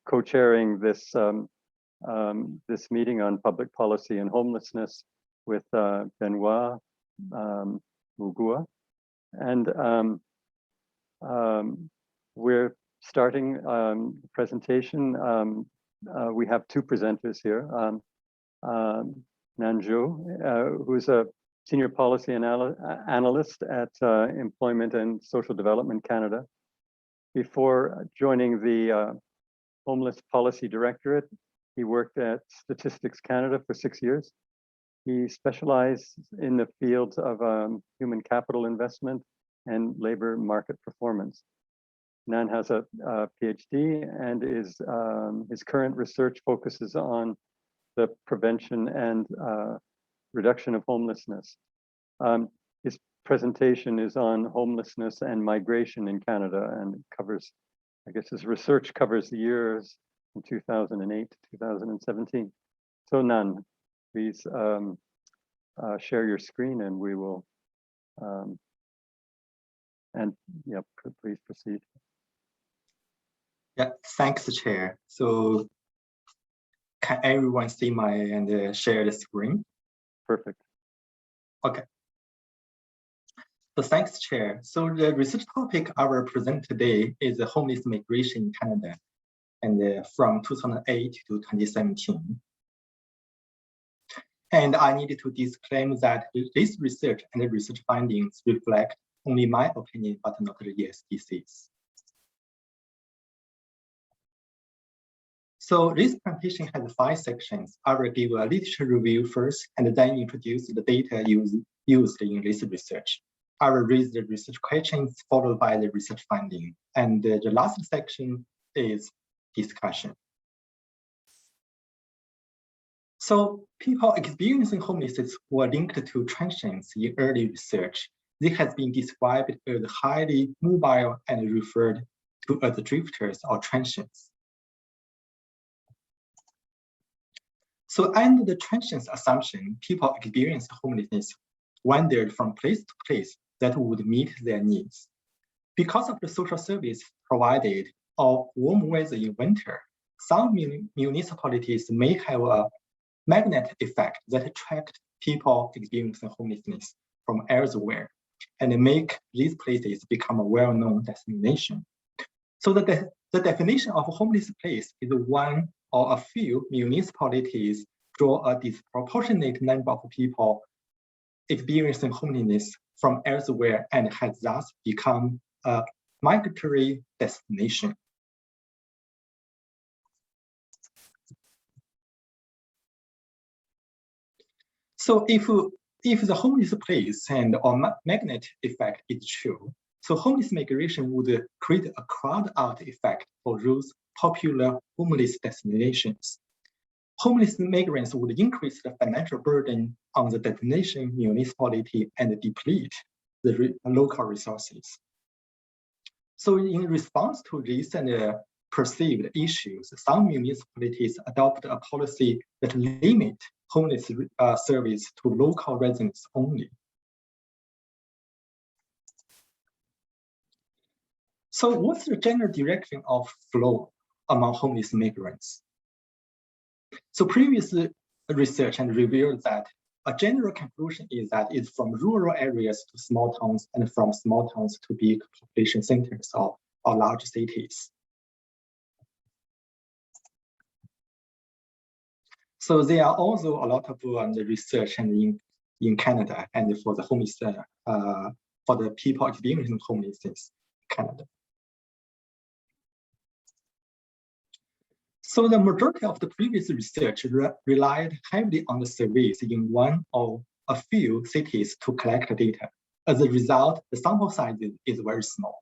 co-chairing this this meeting on public policy and homelessness with Benoît, Mougoue, and we're starting the presentation. We have two presenters here. Nanjo, who's a senior policy analyst at Employment and Social Development Canada. Before joining the Homeless Policy Directorate, he worked at Statistics Canada for 6 years. He specialized in the fields of human capital investment and labor market performance. Nan has a PhD, and his current research focuses on the prevention and reduction of homelessness. His presentation is on homelessness and migration in Canada, and it covers, I guess his research covers the years from 2008 to 2017. So Nan, please share your screen and we will, please proceed. Yeah, thanks, Chair. So can everyone see my and share the screen? Perfect. Okay. So thanks, Chair. So the research topic I will present today is the homeless migration in Canada, and from 2008 to 2017. And I need to disclaim that this research and the research findings reflect only my opinion, but not the ESDC's. So this presentation has 5 sections. I will give a literature review first, and then introduce the data used in this research. I will raise the research questions followed by the research finding. And the last section is discussion. So people experiencing homelessness were linked to transience in early research. This has been described as highly mobile and referred to as drifters or transients. So under the transience assumption, people experienced homelessness wandered from place to place that would meet their needs. Because of the social service provided or warm weather in winter, some municipalities may have a magnet effect that attract people experiencing homelessness from elsewhere and make these places become a well-known destination. So the definition of a homeless place is one or a few municipalities draw a disproportionate number of people experiencing homelessness from elsewhere and has thus become a migratory destination. So if the homeless place and or magnet effect is true, so homeless migration would create a crowd-out effect for those popular homeless destinations. Homeless migrants would increase the financial burden on the destination municipality and deplete the local resources. So in response to these and perceived issues, some municipalities adopt a policy that limit homeless service to local residents only. So what's the general direction of flow among homeless migrants? So previous research and revealed that a general conclusion is that it's from rural areas to small towns and from small towns to big population centers or large cities. So there are also a lot of research and in Canada and for the homeless for the people experiencing homelessness in Canada. So the majority of the previous research relied heavily on the surveys in one or a few cities to collect data. As a result, the sample size is very small.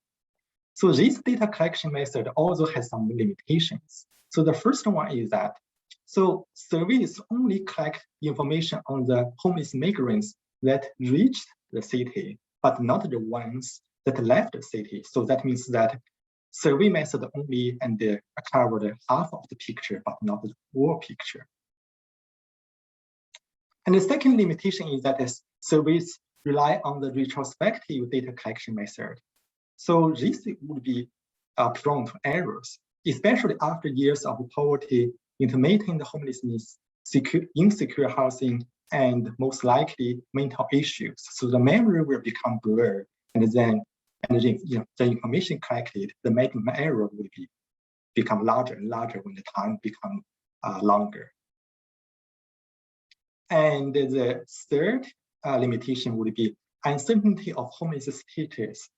So this data collection method also has some limitations. So the first one is that, so surveys only collect information on the homeless migrants that reached the city, but not the ones that left the city. So that means that survey method only covered half of the picture, but not the whole picture. And the second limitation is that surveys rely on the retrospective data collection method. So this would be prone to errors, especially after years of poverty, intermittent homelessness, insecure housing, and most likely mental issues. So the memory will become blurred, and then the information collected, the maximum error will become larger and larger when the time becomes longer. And the third limitation would be uncertainty of homeless status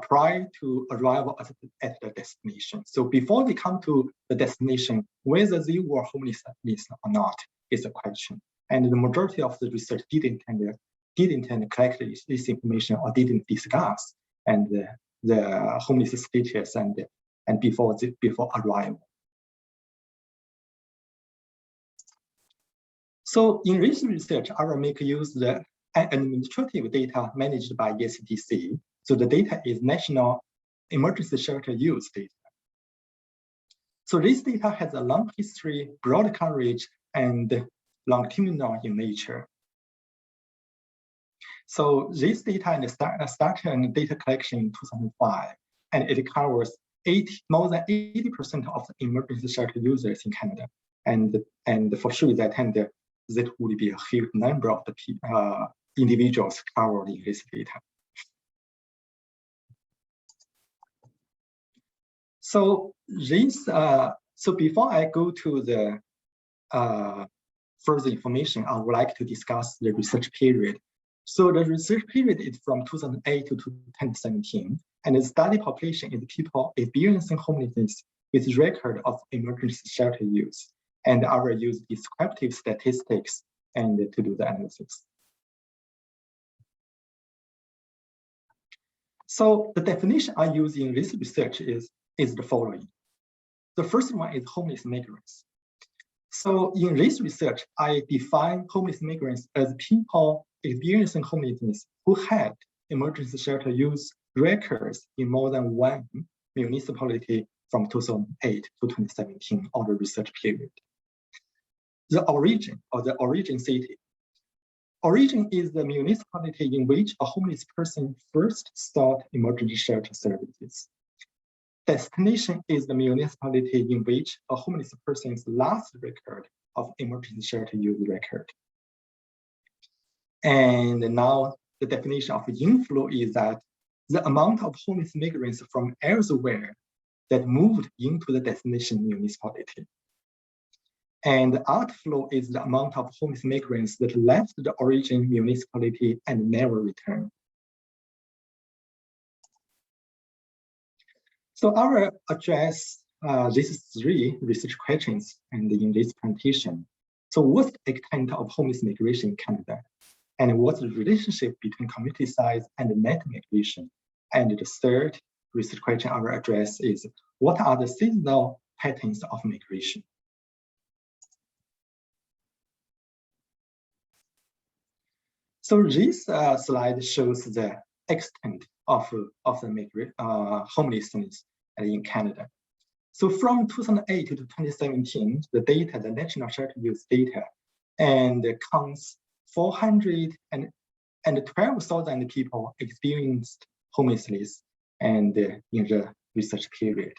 prior to arrival at the destination. So before they come to the destination, whether they were homeless or not is a question. And the majority of the research didn't collect this information or didn't discuss and the homeless status and before arrival. So in this research, I will make use of the administrative data managed by ICCCASU. So the data is National Emergency Shelter Use data. So this data has a long history, broad coverage, and longitudinal in nature. So this data started data collection in 2005, and it covers more than 80% of the emergency shelter users in Canada. And for sure that would be a huge number of the individuals covered in this data. So so before I go to the further information, I would like to discuss the research period. So the research period is from 2008 to 2017, and the study population is people experiencing homelessness with record of emergency shelter use. And I will use descriptive statistics and to do the analysis. So the definition I use in this research is the following. The first one is homeless migrants. So in this research, I define homeless migrants as people experiencing homelessness who had emergency shelter use records in more than one municipality from 2008 to 2017 or the research period. The origin city. Origin is the municipality in which a homeless person first sought emergency shelter services. Destination is the municipality in which a homeless person's last record of emergency shelter use record. And now the definition of inflow is that the amount of homeless migrants from elsewhere that moved into the destination municipality. And outflow is the amount of homeless migrants that left the origin municipality and never returned. So I will address these three research questions and in this presentation. So what's the extent of homeless migration in Canada? And what's the relationship between community size and net migration? And the third research question I will address is, what are the seasonal patterns of migration? So this slide shows the extent of the homelessness in Canada. So from 2008 to 2017, the data, the national shelter use data, and counts 412,000 people experienced homelessness and in the research period.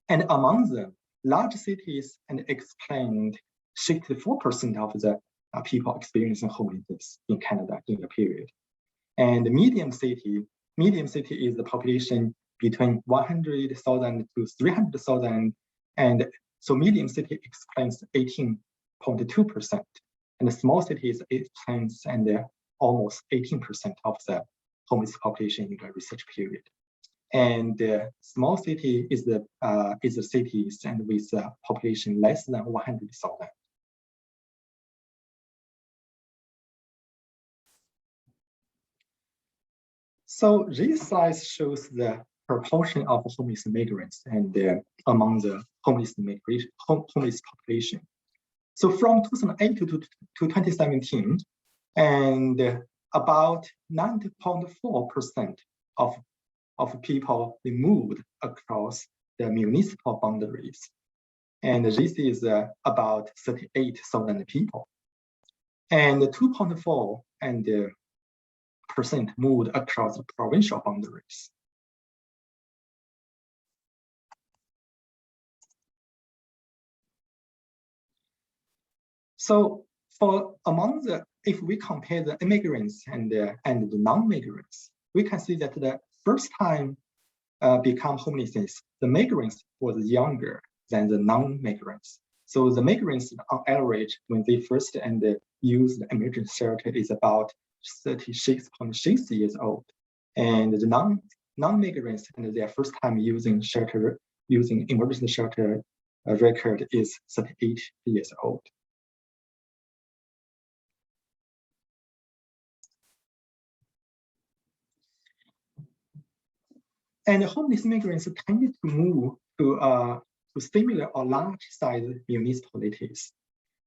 And among them, large cities and explained 64% of the people experiencing homelessness in Canada in the period. And the medium city is the population between 100,000 to 300,000. And so medium city explains 18.2%. And the small cities explains almost 18% of the homeless population in the research period. And the small city is the cities and with a population less than 100,000. So this slide shows the proportion of homeless migrants and among the homeless population. So from 2008 to 2017, and about 90.4% of people moved across the municipal boundaries. And this is about 38,000 people. And 2.4% moved across the provincial boundaries. So if we compare the immigrants and the non-migrants, we can see that the first time become homelessness, the migrants was younger than the non-migrants. So the migrants on average, when they first use the emergency shelter is about 36.6 years old. And the non-migrants and their first time using emergency shelter record is 38 years old. And homeless migrants tended to move to similar or large-sized municipalities.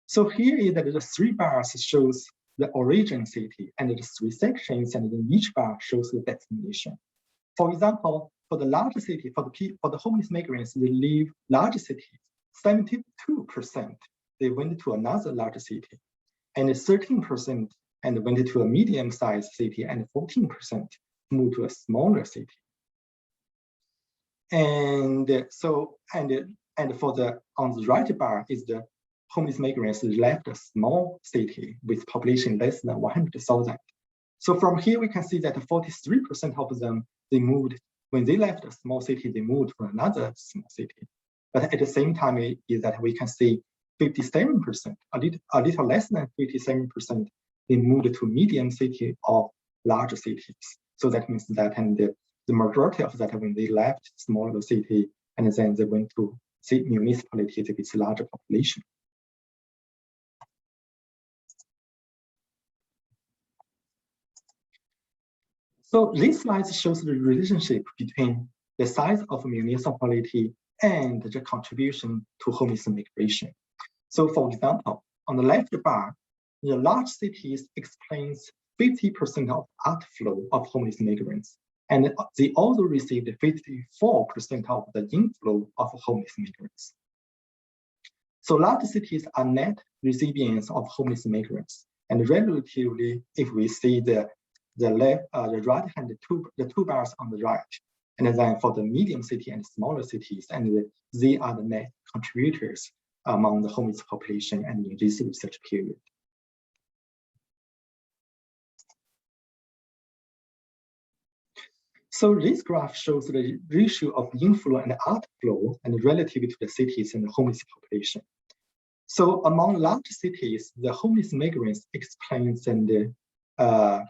So here is that the 3 bars shows the origin city, and the 3 sections, and then each bar shows the destination. For example, for the large city, for the homeless migrants, they leave large cities. 72% they went to another large city, and 13% went to a medium-sized city, and 14% moved to a smaller city. And so, for the on the right bar is the homeless migrants left a small city with population less than 100,000. So from here we can see that 43% of them when they left a small city, they moved to another small city. But at the same time is that we can see 57%, a little less than 57%, they moved to medium city or large cities. So that means that the majority of that when they left smaller city and then they went to municipalities with larger population. So this slide shows the relationship between the size of a municipality and the contribution to homeless migration. So for example, on the left bar, the large cities explains 50% of outflow of homeless migrants. And they also received 54% of the inflow of homeless migrants. So large cities are net recipients of homeless migrants. And relatively, if we see the right hand, the 2 bars on the right, and then for the medium city and smaller cities, and they are the net contributors among the homeless population and in this research period. So this graph shows the ratio of inflow and outflow and relative to the cities and the homeless population. So among large cities, the homeless migrants explains about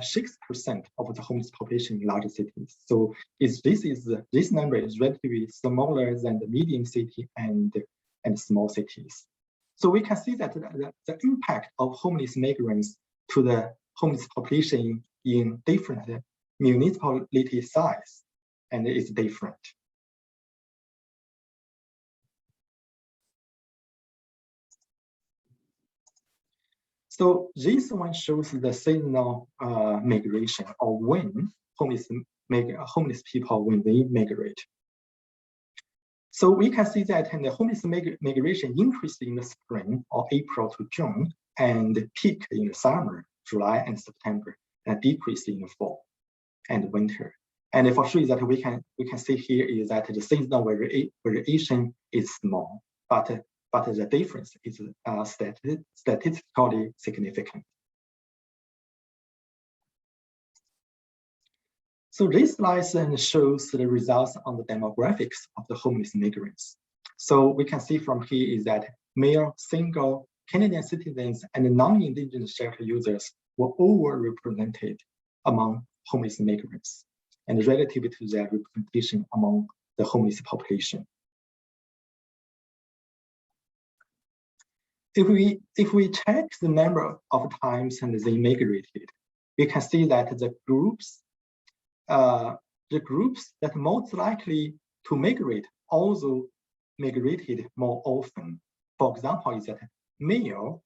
6% of the homeless population in large cities. So this number is relatively smaller than the medium city and small cities. So we can see that the impact of homeless migrants to the homeless population in different municipality size and is different. So this one shows the seasonal migration, or when homeless people when they migrate. So we can see that the homeless migration increased in the spring or April to June and peak in the summer, July and September, and decreased in the fall and winter. And for sure that we can see here is that the seasonal variation is small, but the difference is statistically significant. So this slide then shows the results on the demographics of the homeless migrants. So we can see from here is that male, single, Canadian citizens, and non-Indigenous shelter users were overrepresented among homeless migrants and relative to their representation among the homeless population. If we check the number of times and they migrated, we can see that the groups that most likely to migrate also migrated more often. For example, is that male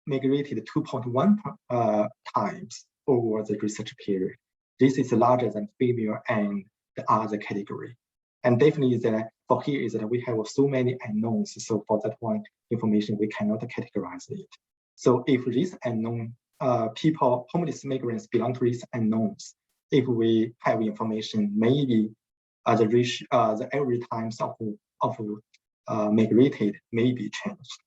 migrated 2.1 times over the research period. This is larger than female and the other category. And definitely that for here is that we have so many unknowns. So for that one information, we cannot categorize it. So if these unknown people, homeless migrants belong to these unknowns, if we have information, maybe the average times of migrated may be changed.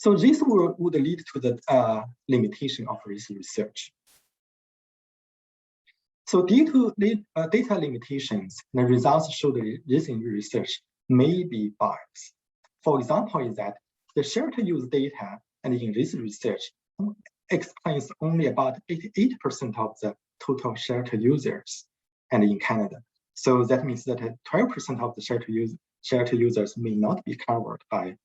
So this would lead to the limitation of this research. So due to data limitations, the results show that this research may be biased. For example, is that the shelter use data and in this research explains only about 88% of the total shelter users and in Canada. So that means that 12% of the shelter users may not be covered by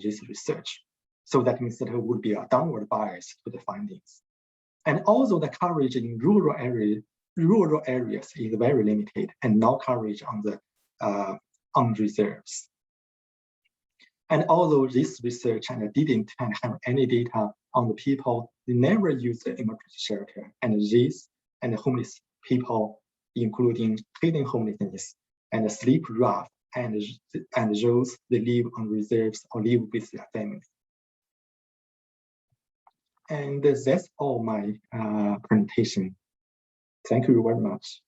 this research. So that means that there would be a downward bias to the findings. And also the coverage in rural areas is very limited and no coverage on the reserves. And although this research didn't have any data on the people, they never used the emergency shelter, and these and the homeless people, including hidden homelessness and sleep rough, and those that live on reserves or live with their families. And that's all my presentation. Thank you very much.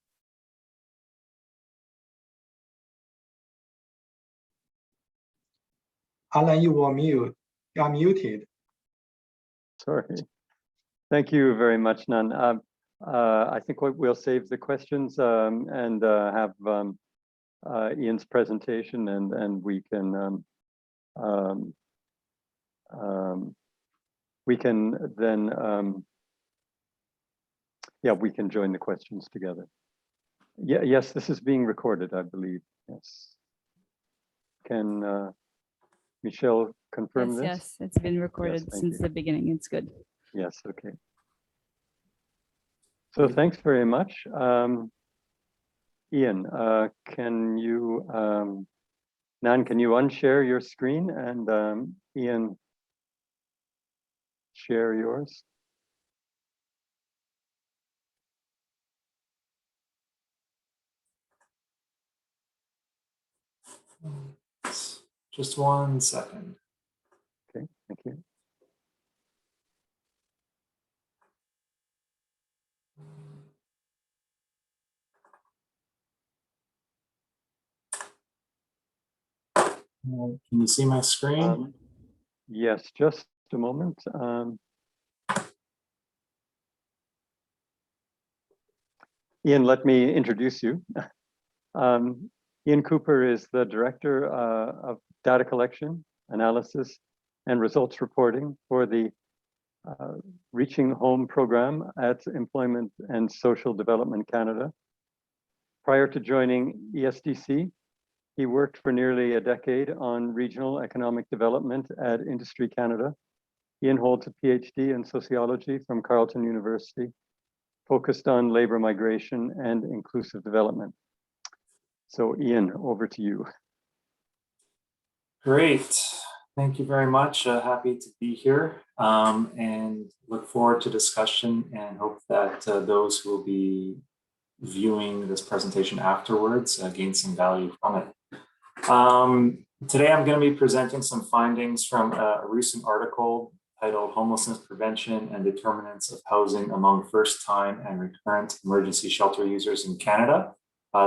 Allan, you are muted. Sorry. Thank you very much, Nan. I think we'll save the questions and have Ian's presentation, and we can then we can join the questions together. Yeah, yes, this is being recorded, I believe. Yes. Can Michelle confirm this? Yes, it's been recorded since the beginning. It's good. Yes, okay. So thanks very much. Ian, can you, Nan, can you unshare your screen and Ian, share yours? Just 1 second. Okay, thank you. Can you see my screen? Yes, just a moment. Ian, let me introduce you. Ian Cooper is the Director of Data Collection, Analysis, and Results Reporting for the Reaching Home program at Employment and Social Development Canada. Prior to joining ESDC, he worked for nearly a decade on regional economic development at Industry Canada. Ian holds a PhD in sociology from Carleton University, focused on labor migration and inclusive development. So Ian, over to you. Great. Thank you very much. Happy to be here and look forward to discussion and hope that those who will be viewing this presentation afterwards gain some value from it. Today I'm going to be presenting some findings from a recent article titled Homelessness Prevention and Determinants of Housing Among First-Time and Recurrent Emergency Shelter Users in Canada.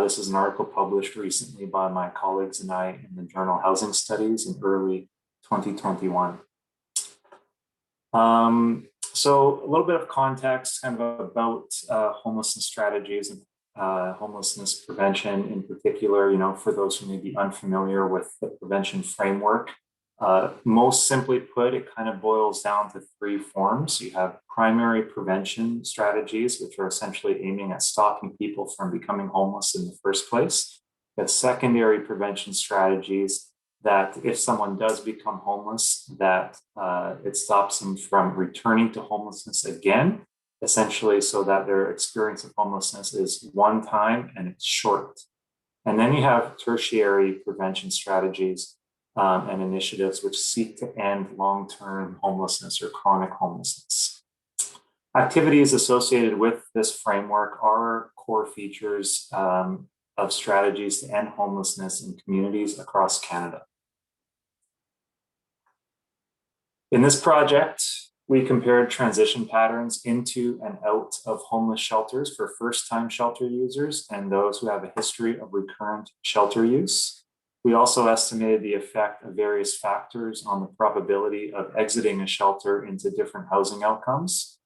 This is an article published recently by my colleagues and I in the journal Housing Studies in early 2021. So a little bit of context kind of about homelessness strategies and homelessness prevention in particular, for those who may be unfamiliar with the prevention framework. Most simply put, it kind of boils down to 3 forms. You have primary prevention strategies, which are essentially aiming at stopping people from becoming homeless in the first place. You have secondary prevention strategies that if someone does become homeless, that it stops them from returning to homelessness again, essentially so that their experience of homelessness is one time and it's short. And then you have tertiary prevention strategies and initiatives which seek to end long-term homelessness or chronic homelessness. Activities associated with this framework are core features of strategies to end homelessness in communities across Canada. In this project, we compared transition patterns into and out of homeless shelters for first-time shelter users and those who have a history of recurrent shelter use. We also estimated the effect of various factors on the probability of exiting a shelter into different housing outcomes.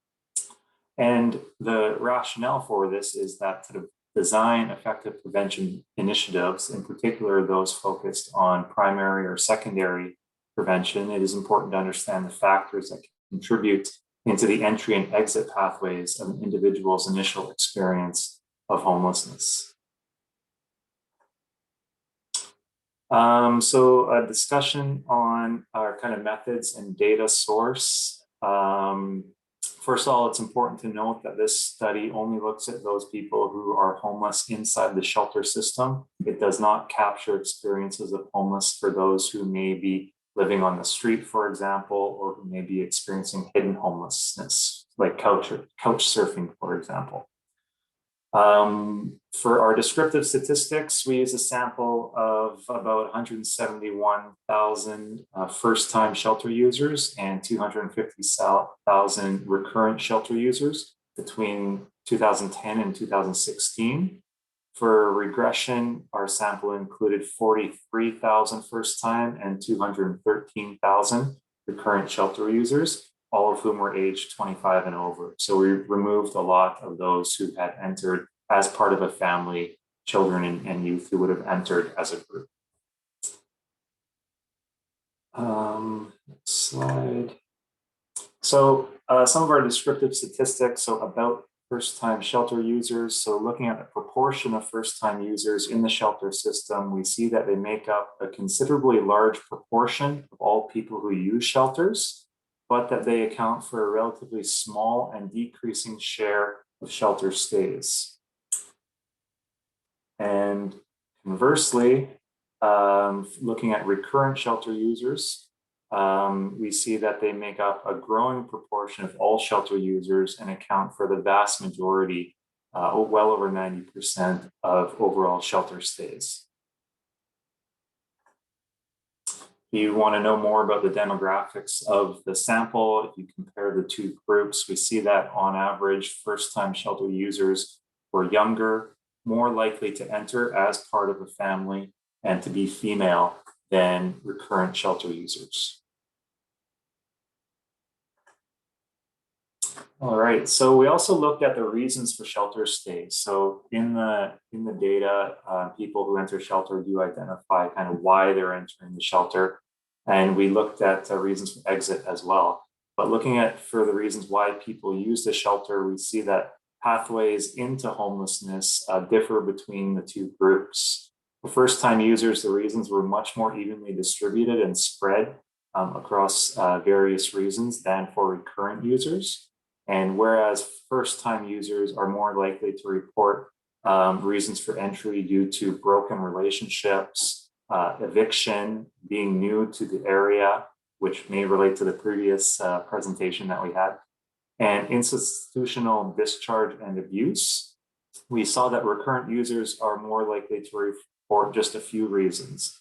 And the rationale for this is that to design effective prevention initiatives, in particular those focused on primary or secondary prevention, it is important to understand the factors that contribute into the entry and exit pathways of an individual's initial experience of homelessness. So a discussion on our kind of methods and data source. First of all, it's important to note that this study only looks at those people who are homeless inside the shelter system. It does not capture experiences of homeless for those who may be living on the street, for example, or who may be experiencing hidden homelessness, like couch surfing, for example. For our descriptive statistics, we use a sample of about 171,000 first-time shelter users and 250,000 recurrent shelter users between 2010 and 2016. For regression, our sample included 43,000 first-time and 213,000 recurrent shelter users, all of whom were aged 25 and over. So we removed a lot of those who had entered as part of a family, children and youth who would have entered as a group. Next slide. So some of our descriptive statistics, so about first-time shelter users. So looking at the proportion of first-time users in the shelter system, we see that they make up a considerably large proportion of all people who use shelters, but that they account for a relatively small and decreasing share of shelter stays. And conversely, looking at recurrent shelter users, we see that they make up a growing proportion of all shelter users and account for the vast majority, well over 90% of overall shelter stays. If you want to know more about the demographics of the sample, if you compare the two groups, we see that on average, first-time shelter users were younger, more likely to enter as part of a family, and to be female than recurrent shelter users. All right, so we also looked at the reasons for shelter stays. So in the data, people who enter shelter do identify kind of why they're entering the shelter. And we looked at reasons for exit as well. But looking at for the reasons why people use the shelter, we see that pathways into homelessness differ between the two groups. For first-time users, the reasons were much more evenly distributed and spread across various reasons than for recurrent users. And whereas first-time users are more likely to report reasons for entry due to broken relationships, eviction, being new to the area, which may relate to the previous presentation that we had, and institutional discharge and abuse, we saw that recurrent users are more likely to report just a few reasons,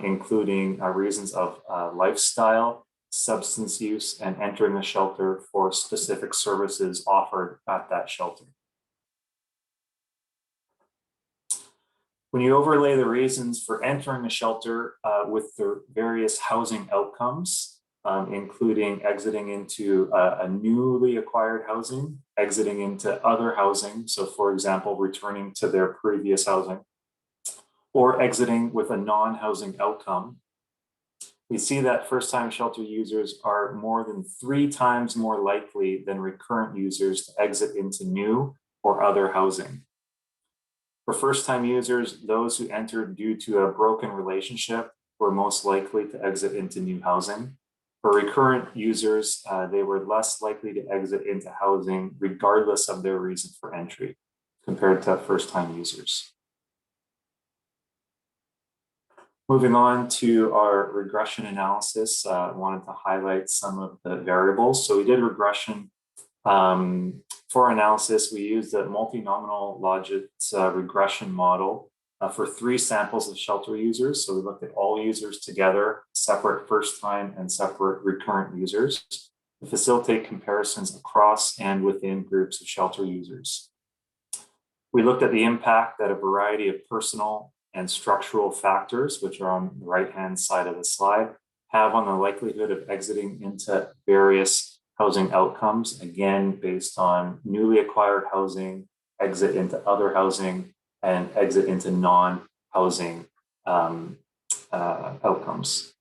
including reasons of lifestyle, substance use, and entering the shelter for specific services offered at that shelter. When you overlay the reasons for entering a shelter with the various housing outcomes, including exiting into a newly acquired housing, exiting into other housing, so for example, returning to their previous housing, or exiting with a non-housing outcome, we see that first-time shelter users are more than 3 times more likely than recurrent users to exit into new or other housing. For first-time users, those who entered due to a broken relationship were most likely to exit into new housing. For recurrent users, they were less likely to exit into housing regardless of their reason for entry compared to first-time users. Moving on to our regression analysis, I wanted to highlight some of the variables. So we did regression. For analysis, we used a multi-nominal logit regression model for 3 samples of shelter users. So we looked at all users together, separate first-time and separate recurrent users, to facilitate comparisons across and within groups of shelter users. We looked at the impact that a variety of personal and structural factors, which are on the right-hand side of the slide, have on the likelihood of exiting into various housing outcomes, again, based on newly acquired housing, exit into other housing, and exit into non-housing outcomes.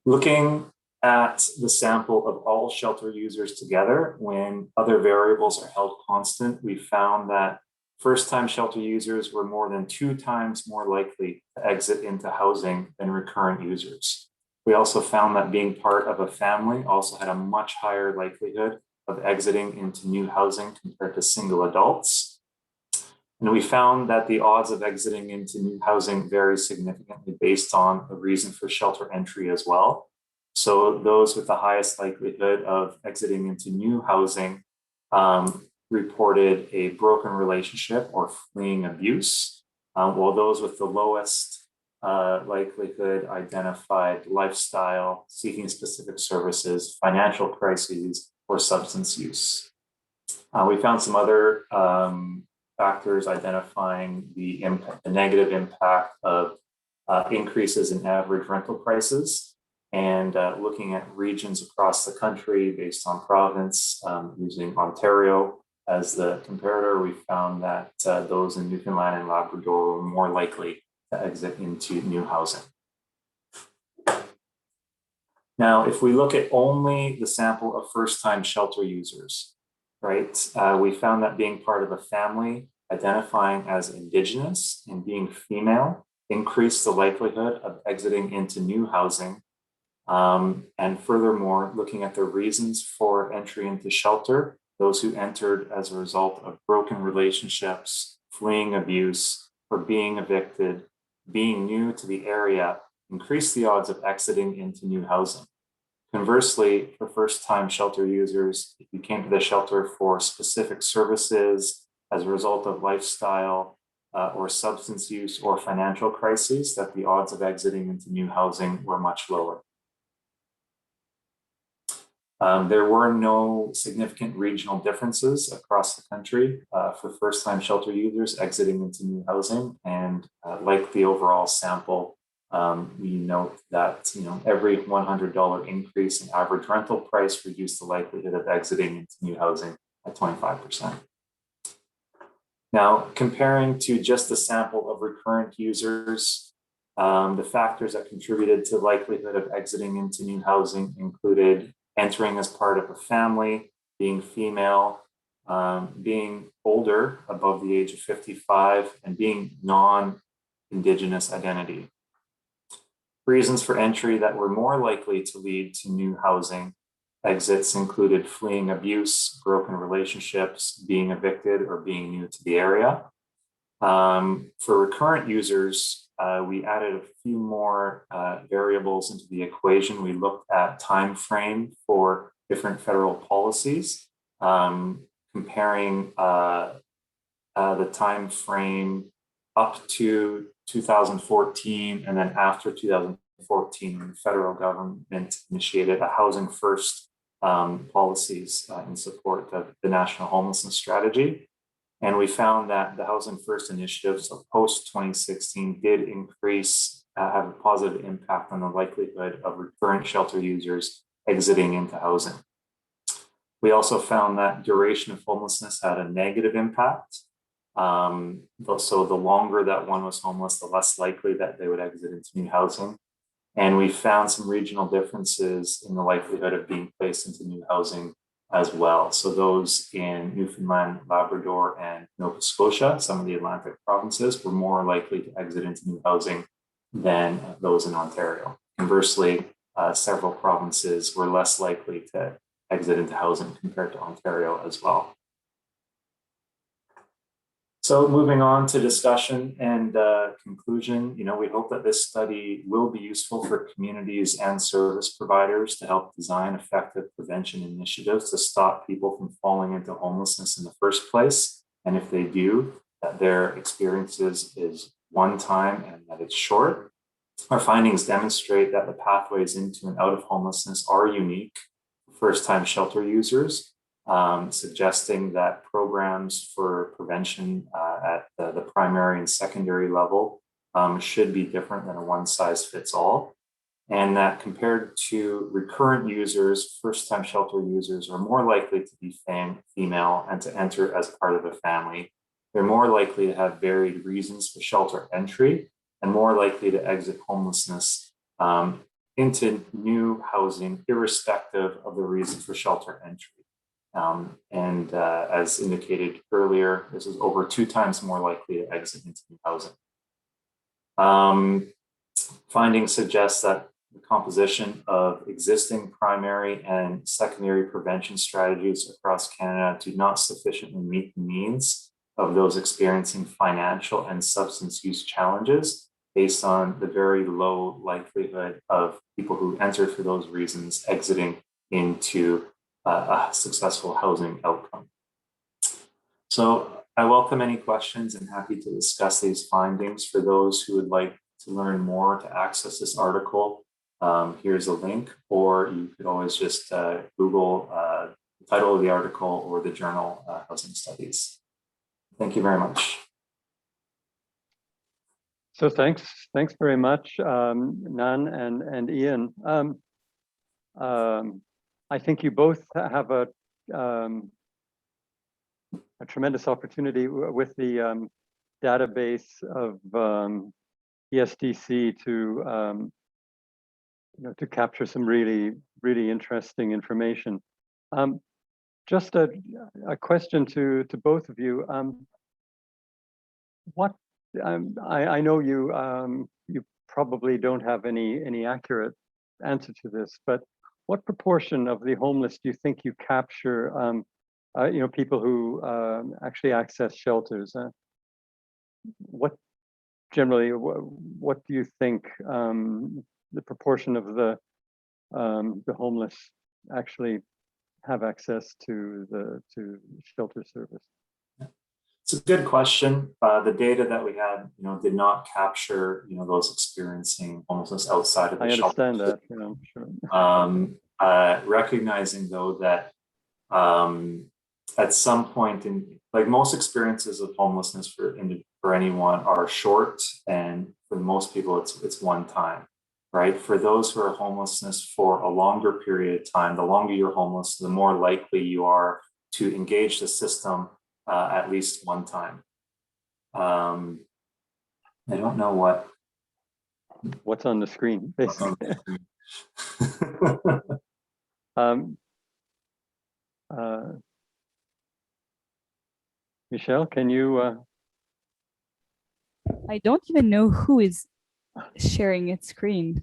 Looking at the sample of all shelter users together, when other variables are held constant, we found that first-time shelter users were more than 2 times more likely to exit into housing than recurrent users. We also found that being part of a family also had a much higher likelihood of exiting into new housing compared to single adults. And we found that the odds of exiting into new housing vary significantly based on the reason for shelter entry as well. So those with the highest likelihood of exiting into new housing reported a broken relationship or fleeing abuse, while those with the lowest likelihood identified lifestyle, seeking specific services, financial crises, or substance use. We found some other factors identifying the negative impact of increases in average rental prices, and looking at regions across the country based on province, using Ontario as the comparator, we found that those in Newfoundland and Labrador were more likely to exit into new housing. Now, if we look at only the sample of first-time shelter users, right, we found that being part of a family, identifying as Indigenous, and being female increased the likelihood of exiting into new housing. And furthermore, looking at the reasons for entry into shelter, those who entered as a result of broken relationships, fleeing abuse, or being evicted, being new to the area, increased the odds of exiting into new housing. Conversely, for first-time shelter users, if you came to the shelter for specific services as a result of lifestyle or substance use or financial crises, that the odds of exiting into new housing were much lower. There were no significant regional differences across the country for first-time shelter users exiting into new housing, and like the overall sample, we note that every $100 increase in average rental price reduced the likelihood of exiting into new housing at 25%. Now, comparing to just the sample of recurrent users, the factors that contributed to likelihood of exiting into new housing included entering as part of a family, being female, being older, above the age of 55, and being non-Indigenous identity. Reasons for entry that were more likely to lead to new housing exits included fleeing abuse, broken relationships, being evicted, or being new to the area. For recurrent users, we added a few more variables into the equation. We looked at time frame for different federal policies, comparing the time frame up to 2014 and then after 2014, when the federal government initiated a housing first policies in support of the National Homelessness Strategy. And we found that the Housing First initiatives of post-2016 did increase, have a positive impact on the likelihood of recurrent shelter users exiting into housing. We also found that duration of homelessness had a negative impact. So the longer that one was homeless, the less likely that they would exit into new housing. And we found some regional differences in the likelihood of being placed into new housing as well. So those in Newfoundland, Labrador, and Nova Scotia, some of the Atlantic provinces, were more likely to exit into new housing than those in Ontario. Conversely, several provinces were less likely to exit into housing compared to Ontario as well. So moving on to discussion and conclusion, we hope that this study will be useful for communities and service providers to help design effective prevention initiatives to stop people from falling into homelessness in the first place. And if they do, that their experiences is one time and that it's short. Our findings demonstrate that the pathways into and out of homelessness are unique for first-time shelter users, suggesting that programs for prevention at the primary and secondary level should be different than a one-size-fits-all. And that compared to recurrent users, first-time shelter users are more likely to be female and to enter as part of a family. They're more likely to have varied reasons for shelter entry and more likely to exit homelessness into new housing, irrespective of the reason for shelter entry. As indicated earlier, this is over 2 times more likely to exit into new housing. Findings suggest that the composition of existing primary and secondary prevention strategies across Canada do not sufficiently meet the needs of those experiencing financial and substance use challenges based on the very low likelihood of people who enter for those reasons exiting into a successful housing outcome. So I welcome any questions and happy to discuss these findings. For those who would like to learn more to access this article, here's a link, or you could always just Google the title of the article or the journal Housing Studies. Thank you very much. So thanks very much, Nan and Ian. I think you both have a tremendous opportunity with the database of ESDC to to capture some really interesting information. Just a question to both of you. I know you probably don't have any accurate answer to this, but what proportion of the homeless do you think you capture? People who actually access shelters. What generally, what do you think the proportion of the homeless actually have access to the shelter service? It's a good question. The data that we had, did not capture, those experiencing homelessness outside of the shelter. I understand that. Sure. Recognizing though that at some point in, like, most experiences of homelessness for anyone are short, and for most people it's one time, right? For those who are homelessness for a longer period of time, the longer you're homeless, the more likely you are to engage the system at least one time. I don't know what's on the screen, basically. Michelle, can you? I don't even know who is sharing its screen.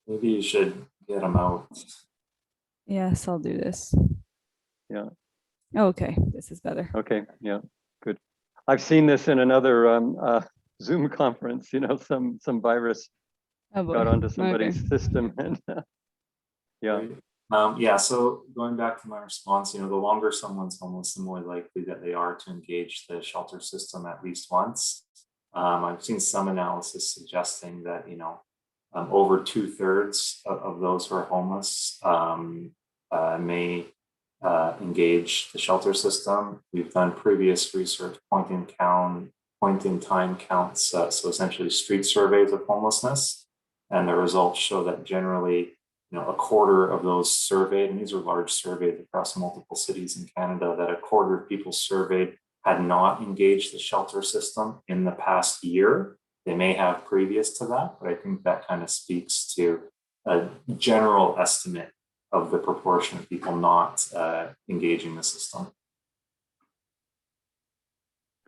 Maybe you should get them out. Yes, I'll do this. Yeah. Oh, okay, this is better. Okay, yeah, good. I've seen this in another Zoom conference. Some virus got onto somebody's system, and yeah. Yeah, so going back to my response, the longer someone's homeless, the more likely that they are to engage the shelter system at least once. I've seen some analysis suggesting that, over 2/3 of those who are homeless may engage the shelter system. We've done previous research point-in-time counts, so essentially street surveys of homelessness, and the results show that generally, a quarter of those surveyed, and these are large surveys across multiple cities in Canada, that a quarter of people surveyed had not engaged the shelter system in the past year. They may have previous to that, but I think that kind of speaks to a general estimate of the proportion of people not engaging the system.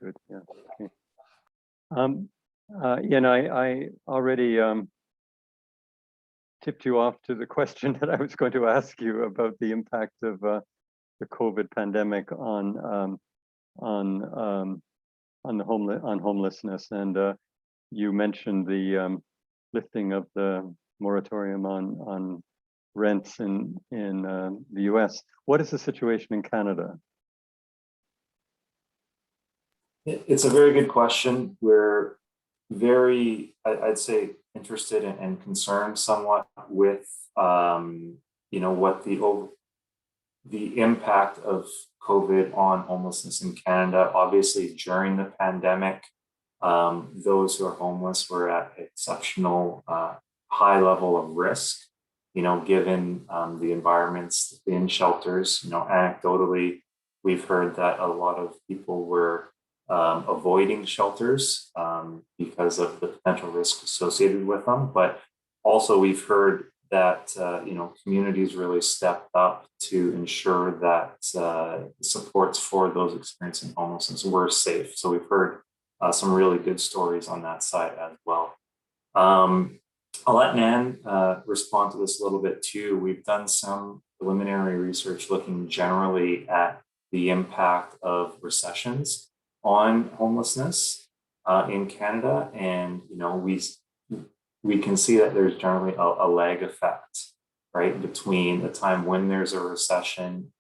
Good, yeah. Okay. Ian, I already tipped you off to the question that I was going to ask you about the impact of the COVID pandemic on homelessness, and you mentioned the lifting of the moratorium on rents in the US. What is the situation in Canada? It's a very good question. We're very, I'd say, interested and concerned somewhat with, what the impact of COVID on homelessness in Canada. Obviously, during the pandemic, those who are homeless were at exceptional high level of risk, given the environments in shelters. Anecdotally, we've heard that a lot of people were avoiding shelters because of the potential risk associated with them. But also we've heard that communities really stepped up to ensure that supports for those experiencing homelessness were safe. So we've heard some really good stories on that side as well. I'll let Nan respond to this a little bit too. We've done some preliminary research looking generally at the impact of recessions on homelessness in Canada, and we can see that there's generally a lag effect, right, between the time when there's a recession,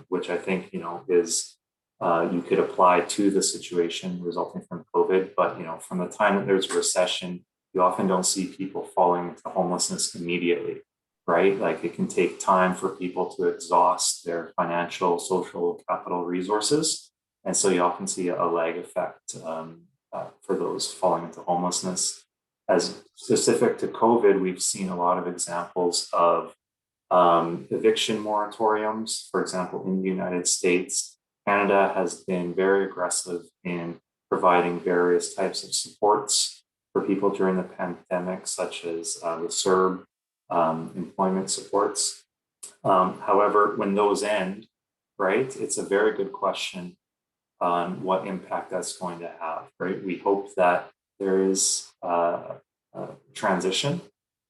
which I think is you could apply to the situation resulting from COVID, but from the time that there's a recession, you often don't see people falling into homelessness immediately, right? Like it can take time for people to exhaust their financial, social capital resources. And so you often see a lag effect for those falling into homelessness. As specific to COVID, we've seen a lot of examples of eviction moratoriums. For example, in the United States, Canada has been very aggressive in providing various types of supports for people during the pandemic, such as the CERB employment supports. However, when those end, right, it's a very good question on what impact that's going to have, right? We hope that there is a transition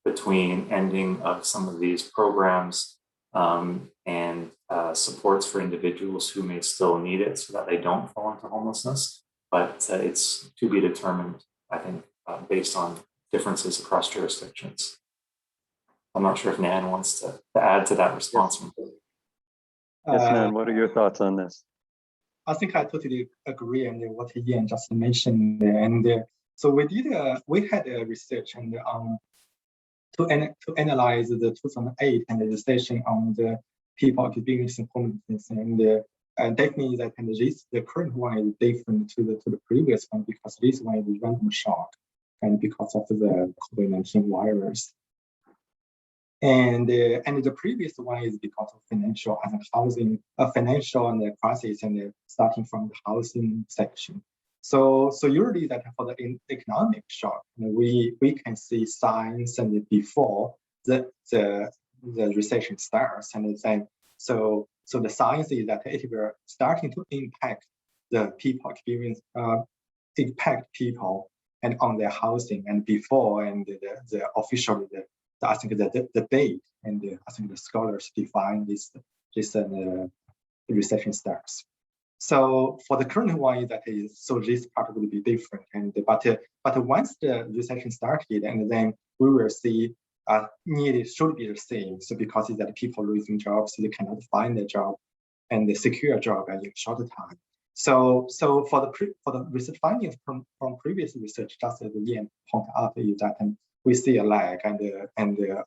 between ending of some of these programs and supports for individuals who may still need it so that they don't fall into homelessness. But it's to be determined, I think, based on differences across jurisdictions. I'm not sure if Nan wants to add to that response. Yes, Nan, what are your thoughts on this? I think I totally agree on what Ian just mentioned. And so we had a research and to analyze the 2008 and the recession on the people experiencing homelessness, and definitely that the current one is different to the previous one because this one is random shock and because of the COVID-19 virus. And the previous one is because of financial and housing, financial and the crisis, and starting from the housing section. So usually that for the economic shock, we can see signs and before the recession starts, and then so the signs is that it will starting to impact the people impact people and on their housing and before and the official I think the date and I think the scholars define this recession starts. So for the current one, that is, so this part will be different. And but once the recession started, and then we will see nearly should be the same. So because it's that people losing jobs, they cannot find a job and they secure a job in shorter time. So for the research findings from previous research, just as Ian pointed out, is that we see a lag and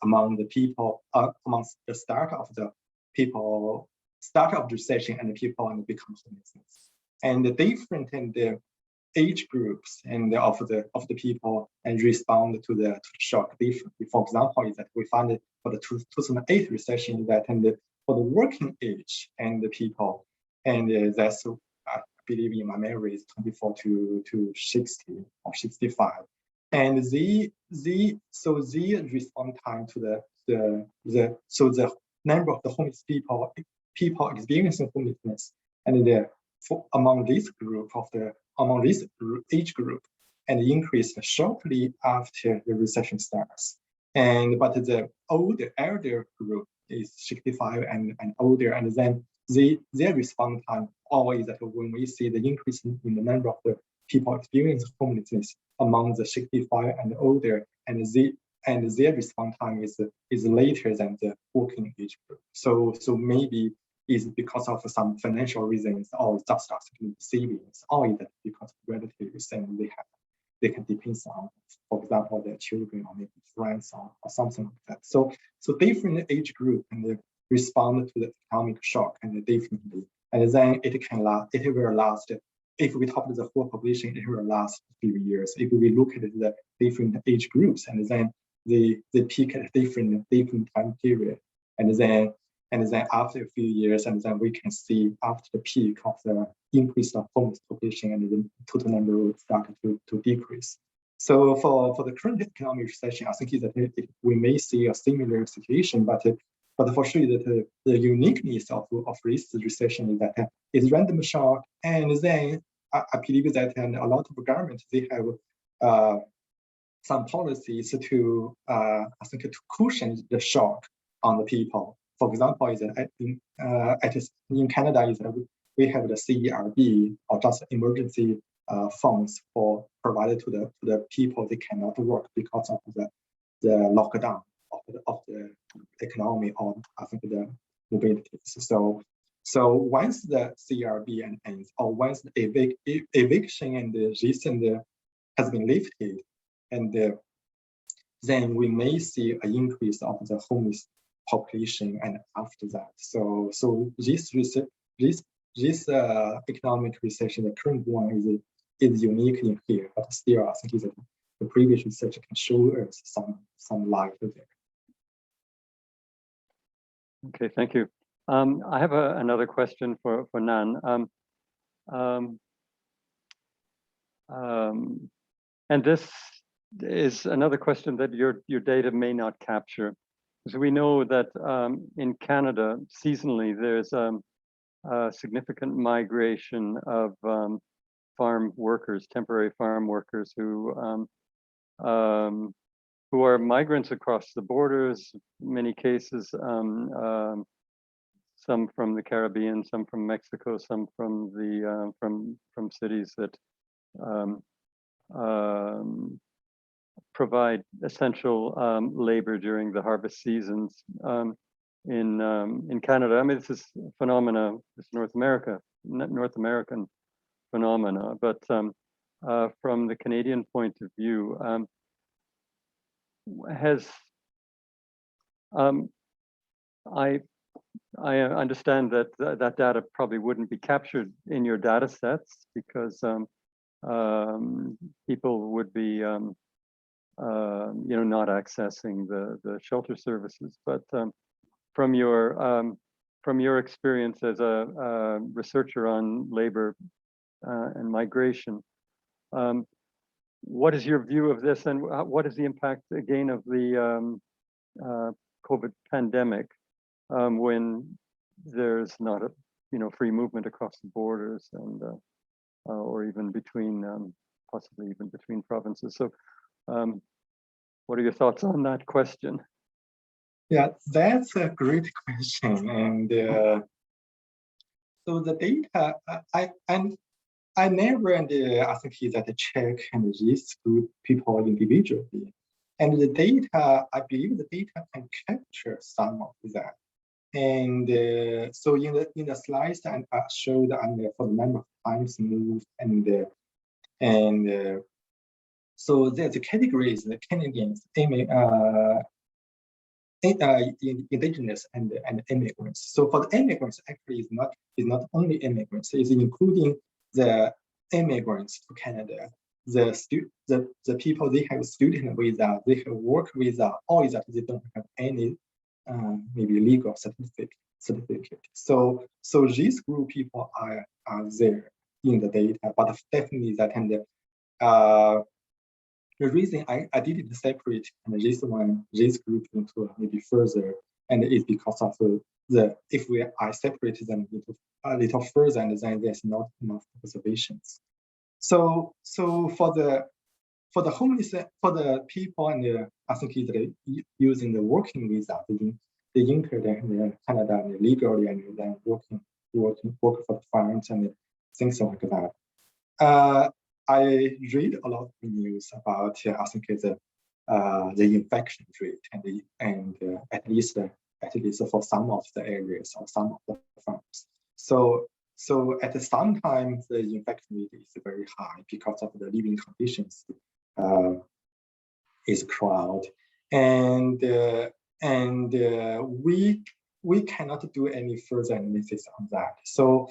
among the people amongst the start of the recession and the people and become homelessness, and the different in the age groups and of the people and respond to the shock differently. For example, is that we found it for the 2008 recession that for the working age and the people, and that's I believe in my memory is 24 to 60 or 65. And the response time to the number of the homeless people experiencing homelessness, and among this age group, and increased shortly after the recession starts. But the elder group is 65 and older, and then their response time always that when we see the increase in the number of the people experiencing homelessness among the 65 and older, and their response time is later than the working age group. So maybe is because of some financial reasons or just savings, or is that because of relatives and they can depend on, for example, their children or maybe friends or something like that. So different age group and respond to the economic shock and differently. And then it will last, if we talk to the whole population, it will last a few years. If we look at the different age groups, and then they peak at different time period. And then after a few years, and then we can see after the peak of the increase of homeless population, and the total number will start to decrease. So for the current economic recession, I think that we may see a similar situation, but for sure that the uniqueness of this recession is that it's random shock, and then I believe that a lot of governments, they have some policies to I think to cushion the shock on the people. For example, is that in Canada is that we have the CERB, or just emergency funds for provided to the people they cannot work because of the lockdown of the economy, or I think the mobility. So once the CERB ends, or once the eviction and the recent has been lifted, and then we may see an increase of the homeless population. And after that, so this economic recession, the current one is unique in here, but still I think that the previous research can show us some light there. Okay, thank you. I have another question for Nan. And this is another question that your data may not capture. So we know that in Canada, seasonally, there's a significant migration of farm workers, temporary farm workers who are migrants across the borders, in many cases, some from the Caribbean, some from Mexico, some from the from cities that provide essential labor during the harvest seasons in Canada. I mean, this is a phenomena, it's North American phenomena, but from the Canadian point of view, I understand that that data probably wouldn't be captured in your data sets because people would be not accessing the shelter services. But from your experience as a researcher on labor and migration, what is your view of this, and what is the impact again of the COVID pandemic when there's not a free movement across the borders, and or even between possibly even between provinces? So what are your thoughts on that question? Yeah, that's a great question. And so the data, I never, and I think that check and this group people individually. And the data, I believe the data can capture some of that. And so in the slides I showed for the number of times moved, and so the categories, the Canadians, indigenous and immigrants. So for the immigrants, actually is not only immigrants, it's including the immigrants to Canada, the people they have student visa, they have work visa, or that they don't have any maybe legal certificate. So these group people are there in the data, but definitely that, and the reason I didn't separate this group into maybe further, and it's because of if I separate them into a little further, and then there's not enough observations. So for the homeless, for the people, and I think using the working visa, they entered in Canada and legally, and then working for the farms and things like that. I read a lot of news about I think the infection rate, and at least for some of the areas or some of the farms. So at some time the infection rate is very high because of the living conditions is crowded, and we we cannot do any further analysis on that. So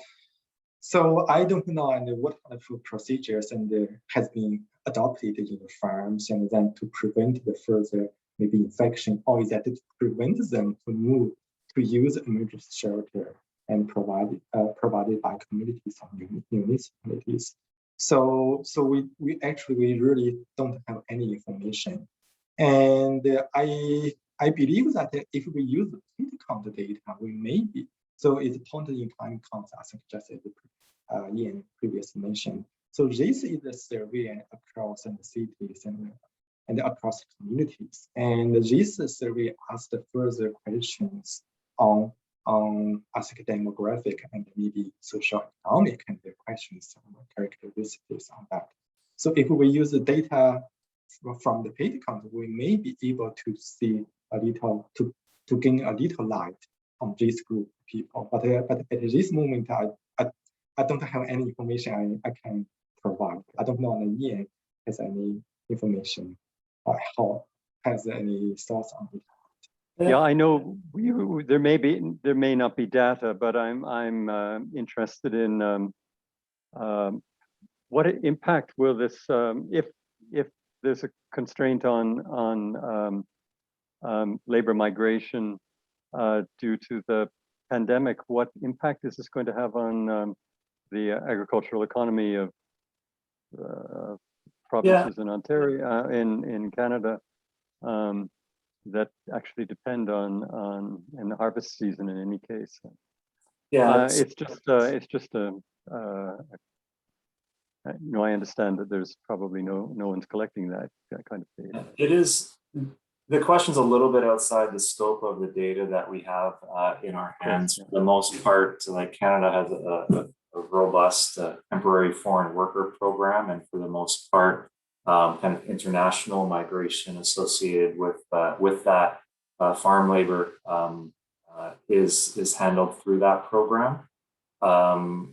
I don't know what kind of procedures has been adopted in the farms and then to prevent the further maybe infection, or is that to prevent them to move to use emergency shelter and provided by communities and municipalities. So we really don't have any information. And I believe that if we use the pit count data, we may be, so it's point in time counts, I think just as Ian previously mentioned. So this is a survey across the cities and across communities. And this survey asked further questions on demographic and maybe socio-economic and the questions on characteristics on that. So if we use the data from the pit count, we may be able to see a little, to gain a little light on this group of people. But at this moment, I don't have any information I can provide. I don't know if Ian has any information or how has any thoughts on it. Yeah, I know there may not be data, but I'm interested in what impact will this if there's a constraint on labor migration due to the pandemic, what impact is this going to have on the agricultural economy of provinces in Ontario, in Canada, that actually depend on in the harvest season in any case? Yeah, it's just a I understand that there's probably no one's collecting that kind of data. it is. The question's a little bit outside the scope of the data that we have in our hands. For the most part, like Canada has a robust temporary foreign worker program, and for the most part, kind of international migration associated with that farm labor is handled through that program.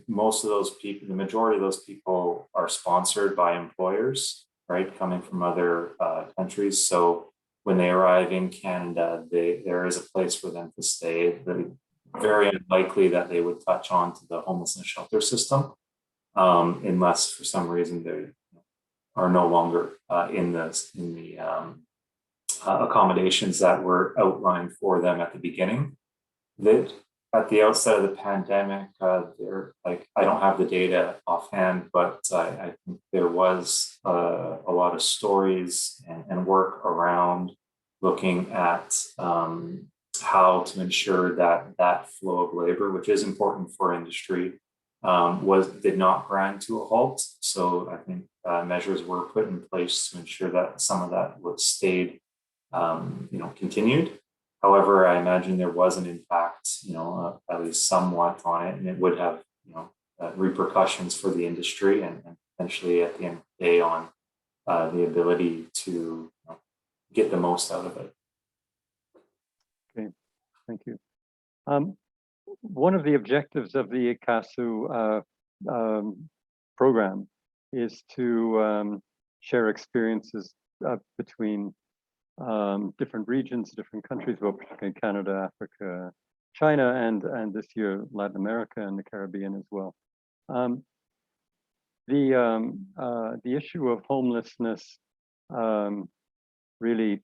Most of those people, the majority of those people, are sponsored by employers, right, coming from other countries. So when they arrive in Canada, there is a place for them to stay. Very unlikely that they would touch on to the homelessness shelter system, unless for some reason they are no longer in the accommodations that were outlined for them at the beginning. That at the outset of the pandemic, I don't have the data offhand, but I think there was a lot of stories and work around looking at how to ensure that flow of labor, which is important for industry, did not grind to a halt. So I think measures were put in place to ensure that some of that stayed, continued. However, I imagine there was an impact, at least somewhat on it, and it would have, repercussions for the industry and potentially at the end of the day on the ability to get the most out of it. Okay, thank you. One of the objectives of the ICCCASU program is to share experiences between different regions, different countries, well, particularly Canada, Africa, China, and this year Latin America and the Caribbean as well. The issue of homelessness really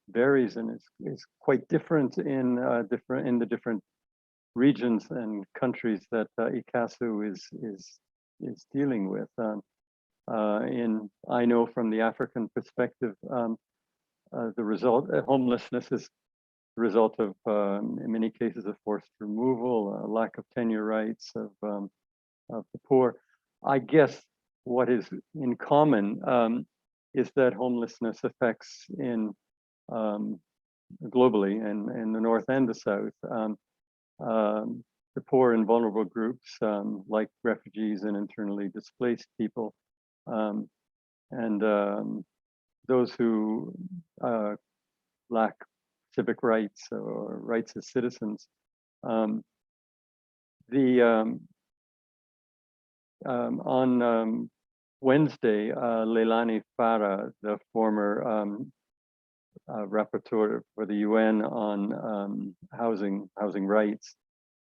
varies and is quite different in the different regions and countries that ICCCASU is dealing with. I know from the African perspective, the result homelessness is the result of in many cases of forced removal, lack of tenure rights of the poor. I guess what is in common is that homelessness affects globally and in the north and the south the poor and vulnerable groups like refugees and internally displaced people. And those who lack civic rights or rights as citizens. On Wednesday, Leilani Farah, the former rapporteur for the UN on housing rights,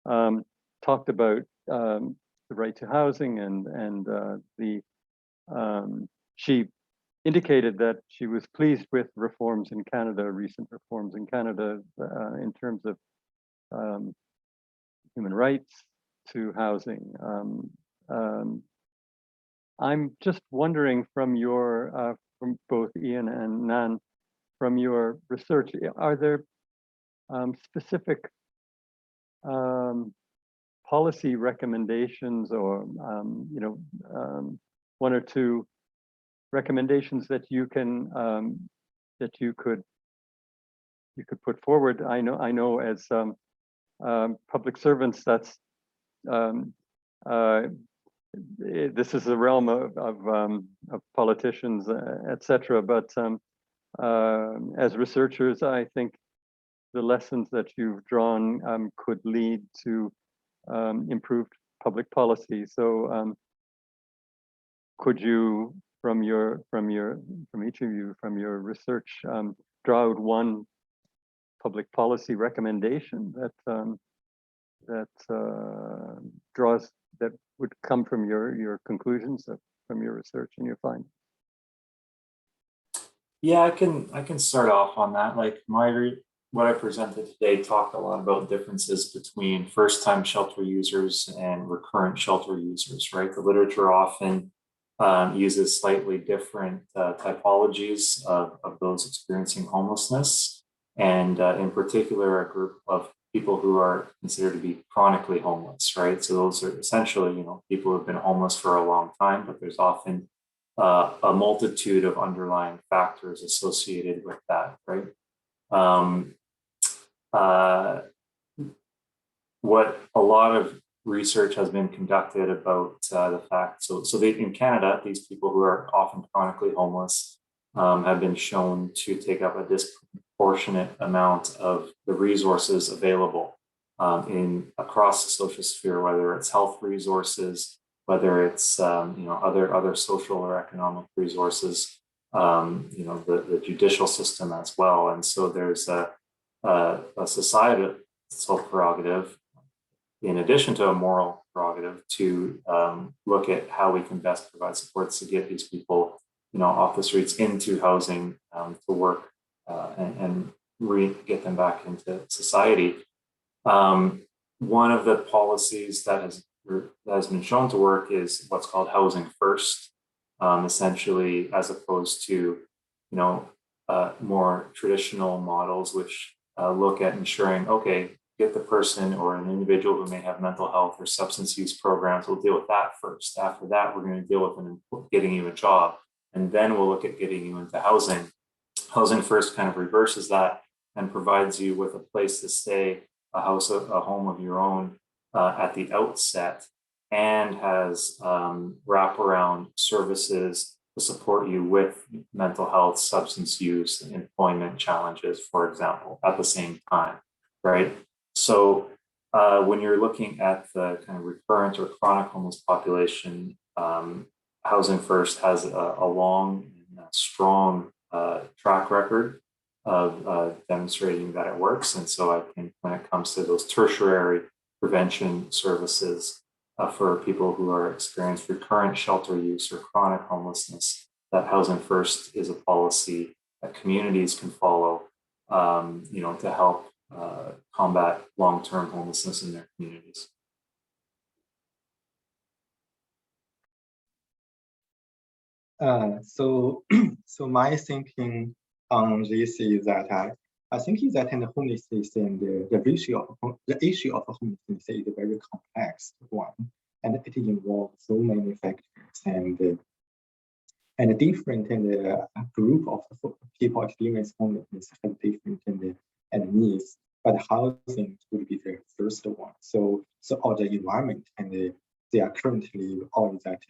talked about the right to housing, and she indicated that she was pleased with reforms in Canada, recent reforms in Canada, in terms of human rights to housing. I'm just wondering from your, from both Ian and Nan, from your research, are there specific policy recommendations, or one or two recommendations that you can that you could put forward? I know as public servants, that's this is the realm of politicians, etc. But as researchers, I think the lessons that you've drawn could lead to improved public policy. So could you, from each of you, from your research, draw out one public policy recommendation that would come from your conclusions, from your research and your findings? Yeah, I can start off on that. Like what I presented today talked a lot about differences between first-time shelter users and recurrent shelter users, right? The literature often uses slightly different typologies of those experiencing homelessness, and in particular, a group of people who are considered to be chronically homeless, right? So those are essentially, people who have been homeless for a long time, but there's often a multitude of underlying factors associated with that, right? What a lot of research has been conducted about the fact, so in Canada, these people who are often chronically homeless have been shown to take up a disproportionate amount of the resources available across the social sphere, whether it's health resources, whether it's other social or economic resources, the judicial system as well. And so there's a societal prerogative, in addition to a moral prerogative, to look at how we can best provide supports to get these people, off the streets into housing, to work and get them back into society. One of the policies that has been shown to work is what's called housing first, essentially, as opposed to more traditional models, which look at ensuring, okay, get the person or an individual who may have mental health or substance use programs, we'll deal with that first. After that, we're going to deal with them getting you a job, and then we'll look at getting you into housing. Housing first kind of reverses that and provides you with a place to stay, a home of your own at the outset, and has wraparound services to support you with mental health, substance use, and employment challenges, for example, at the same time, right? So when you're looking at the kind of recurrent or chronic homeless population, Housing First has a long and strong track record of demonstrating that it works. And so I think when it comes to those tertiary prevention services for people who are experiencing recurrent shelter use or chronic homelessness, that Housing First is a policy that communities can follow, to help combat long-term homelessness in their communities. So my thinking on this is that I think that in the homelessness and the issue of homelessness is a very complex one, and it involves so many factors and different group of people experiencing homelessness have different and needs. But housing would be the first one. So all the environment and they are currently all that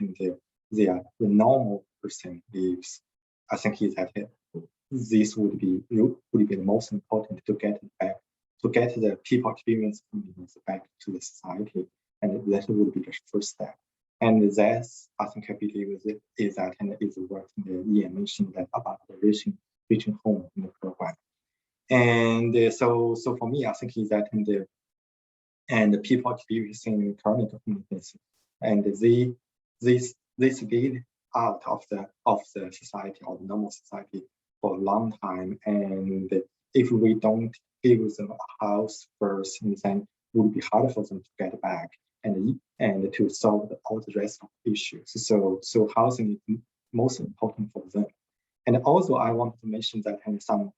the normal person lives. I think is that this would be the most important to get the people experiencing homelessness back to the society, and that would be the first step. And that's, I think, I believe is that, and is what Ian mentioned that about the reaching home in the program. And so for me, I think is that and the people experiencing chronic homelessness, and they get out of the society or the normal society for a long time. And if we don't give them a house first, then it would be hard for them to get back and to solve all the rest of the issues. So housing is most important for them. And also I want to mention that, and some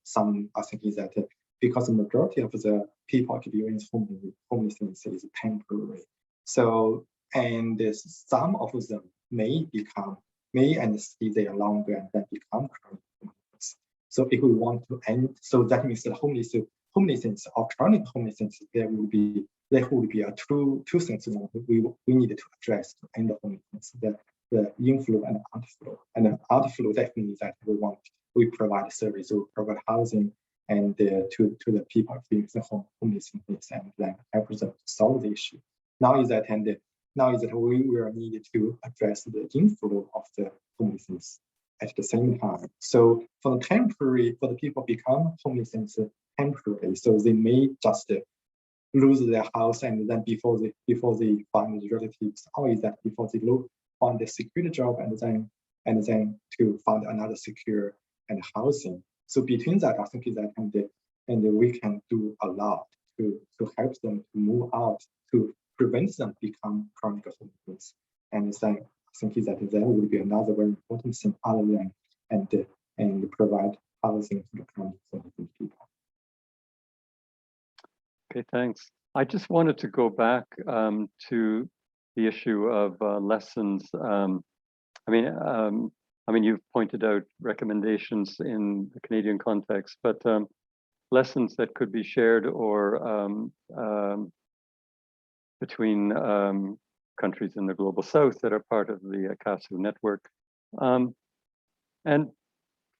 I think is that because the majority of the people experience homelessness is temporary. So, and some of them may stay there longer and then become chronic homeless. So if we want to end, so that means that homelessness or chronic homelessness, there will be a two things we need to address to end the homelessness, the inflow and outflow. And the outflow definitely that we provide service, we provide housing and to the people experiencing homelessness, and then help them to solve the issue. Now is that we will need to address the inflow of the homelessness at the same time. So for the people become homeless temporarily, so they may just lose their house, and then before they find the relatives, or is that before they find a secure job, and then to find another secure and housing. So between that, I think is that and we can do a lot to help them to move out, to prevent them become chronic homeless. And then I think is that there will be another very important thing other than and provide housing to the chronic homeless people. Okay, thanks. I just wanted to go back to the issue of lessons. I mean, you've pointed out recommendations in the Canadian context, but lessons that could be shared or between countries in the global south that are part of the CASU network. And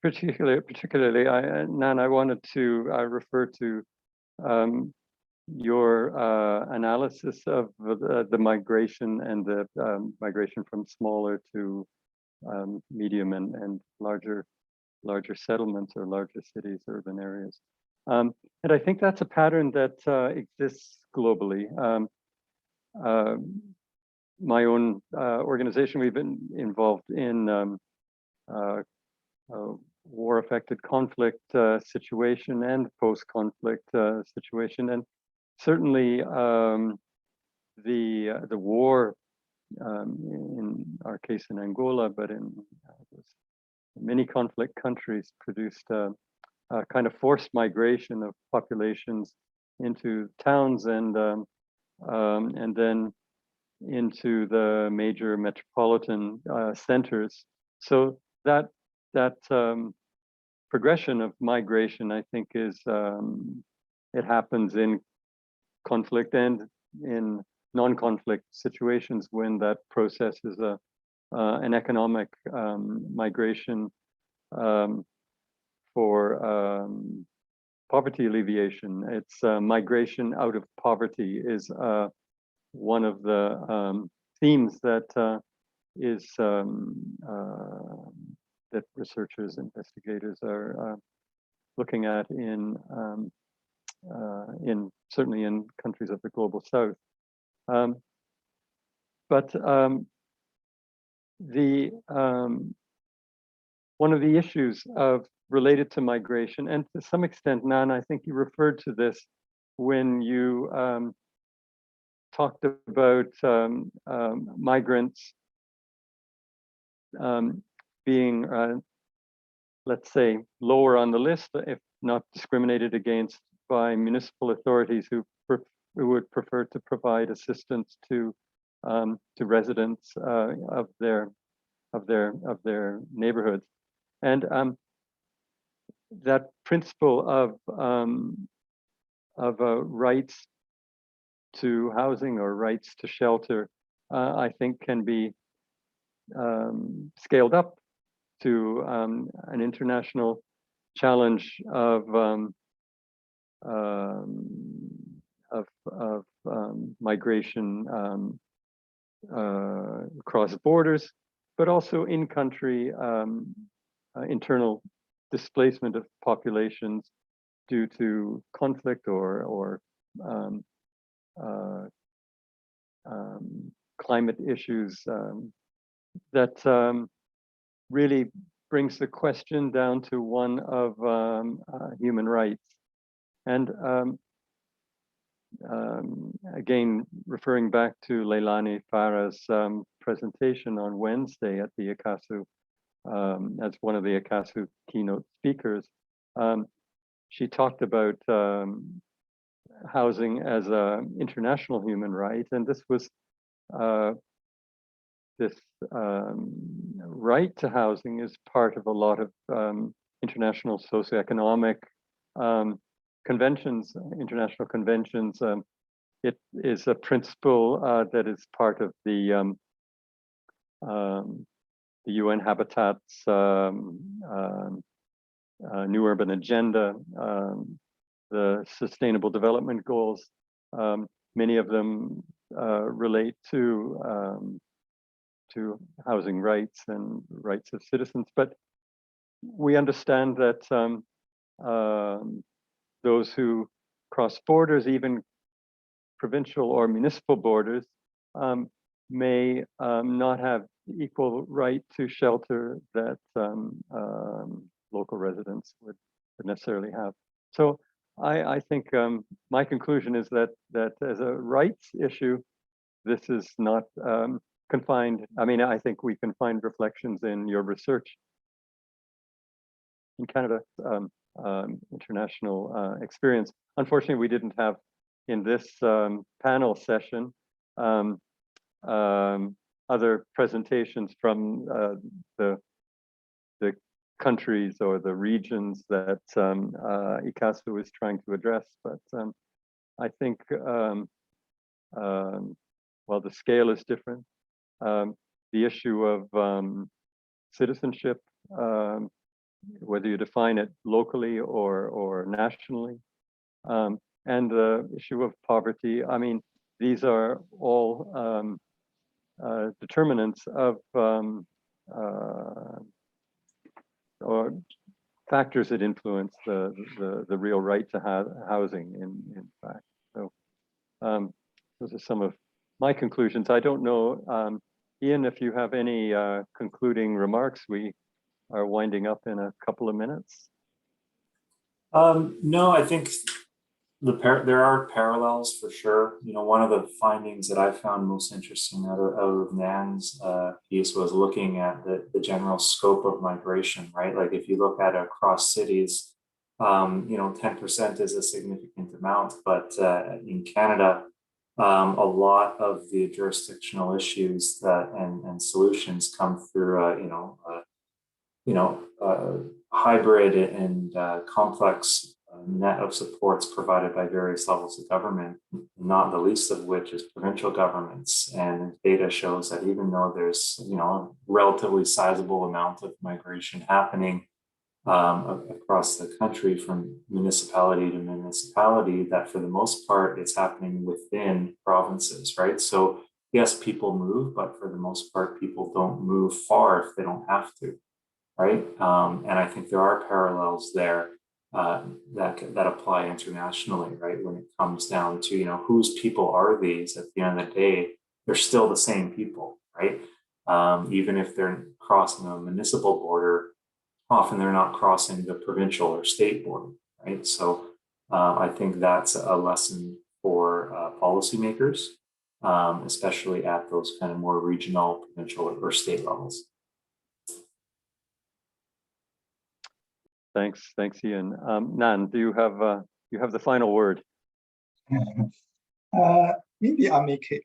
particularly, Nan, I wanted to refer to your analysis of the migration and the migration from smaller to medium and larger settlements or larger cities, urban areas. And I think that's a pattern that exists globally. My own organization, we've been involved in war-affected conflict situation and post-conflict situation, and certainly the war, in our case in Angola, but in many conflict countries, produced a kind of forced migration of populations into towns and then into the major metropolitan centers. So that progression of migration, I think, is it happens in conflict and in non-conflict situations when that process is an economic migration for poverty alleviation. It's migration out of poverty is one of the themes that that researchers, investigators are looking at in certainly in countries of the global south. But one of the issues related to migration, and to some extent, Nan, I think you referred to this when you talked about migrants being, let's say, lower on the list, if not discriminated against by municipal authorities who would prefer to provide assistance to residents of their neighborhoods, and that principle of rights to housing or rights to shelter, I think, can be scaled up to an international challenge of migration across borders, but also in-country internal displacement of populations due to conflict or climate issues that really brings the question down to one of human rights. And again, referring back to Leilani Farah's presentation on Wednesday at the ICCCASU, as one of the ICCCASU keynote speakers, she talked about housing as an international human right, and this was this right to housing is part of a lot of international socioeconomic conventions, international conventions. It is a principle that is part of the UN Habitat's New Urban Agenda, the Sustainable Development Goals. Many of them relate to housing rights and rights of citizens, but we understand that those who cross borders, even provincial or municipal borders, may not have equal right to shelter that local residents would necessarily have. So I think my conclusion is that as a rights issue, this is not confined. I mean, I think we can find reflections in your research in Canada, international experience. Unfortunately, we didn't have in this panel session other presentations from the countries or the regions that ICCCASU is trying to address. But I think, well, the scale is different. The issue of citizenship, whether you define it locally or nationally, and the issue of poverty. I mean, these are all determinants of or factors that influence the real right to housing. In fact, so those are some of my conclusions. I don't know, Ian, if you have any concluding remarks. We are winding up in a couple of minutes. No, I think there are parallels for sure. You know, one of the findings that I found most interesting out of Nan's piece was looking at the general scope of migration, right? Like if you look at across cities, you know, 10% is a significant amount, but in Canada, a lot of the jurisdictional issues and solutions come through, hybrid and complex net of supports provided by various levels of government, not the least of which is provincial governments. And data shows that even though there's, you know, a relatively sizable amount of migration happening across the country from municipality to municipality, that for the most part, it's happening within provinces, right? So yes, people move, but for the most part, people don't move far if they don't have to, right? And I think there are parallels there that apply internationally, right? When it comes down to, you know, whose people are these? At the end of the day, they're still the same people, right? Even if they're crossing a municipal border, often they're not crossing the provincial or state border, right? So I think that's a lesson for policymakers, especially at those kind of more regional, provincial, or state levels. Thanks, Ian. Nan, do you have the final word? Maybe I'll make it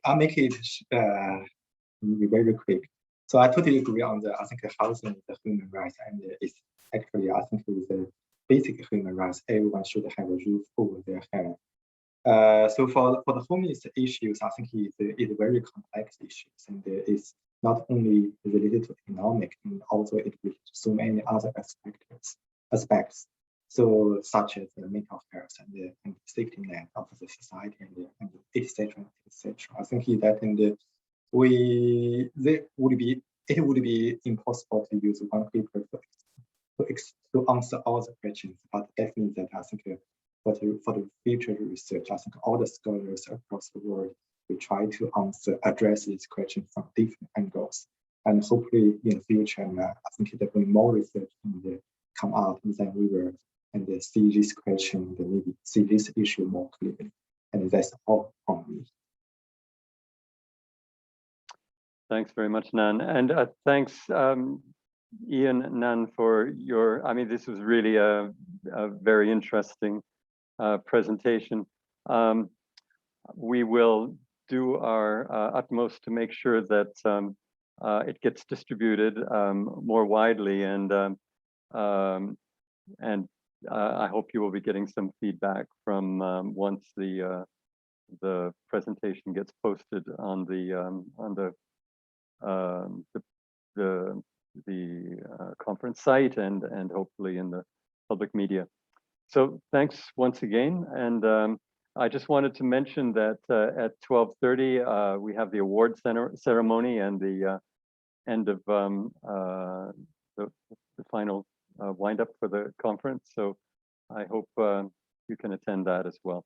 very quick. So I totally agree on I think housing is a human right, and it's actually, I think it's a basic human right. Everyone should have a roof over their head. So for the homeless issues, I think it's very complex issues, and it's not only related to economic, and also it relates to so many other aspects. So such as the mental health and the safety net of the society and etc. I think that it would be impossible to use one paper to answer all the questions, but definitely that I think for the future research, I think all the scholars across the world will try to address these questions from different angles. And hopefully in the future, I think there will be more research and come out, and then we will see this question and maybe see this issue more clearly. And that's all from me. Thanks very much, Nan. And thanks, Ian, Nan, for your, I mean, this was really a very interesting presentation. We will do our utmost to make sure that it gets distributed more widely, and I hope you will be getting some feedback from once the presentation gets posted on the conference site and hopefully in the public media. So thanks once again. And I just wanted to mention that at 12:30 we have the award ceremony and the end of the final wind up for the conference. So I hope you can attend that as well.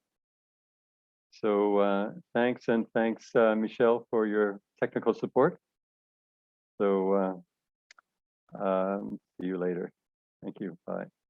So thanks, and thanks Michelle for your technical support. So see you later. Thank you. Bye.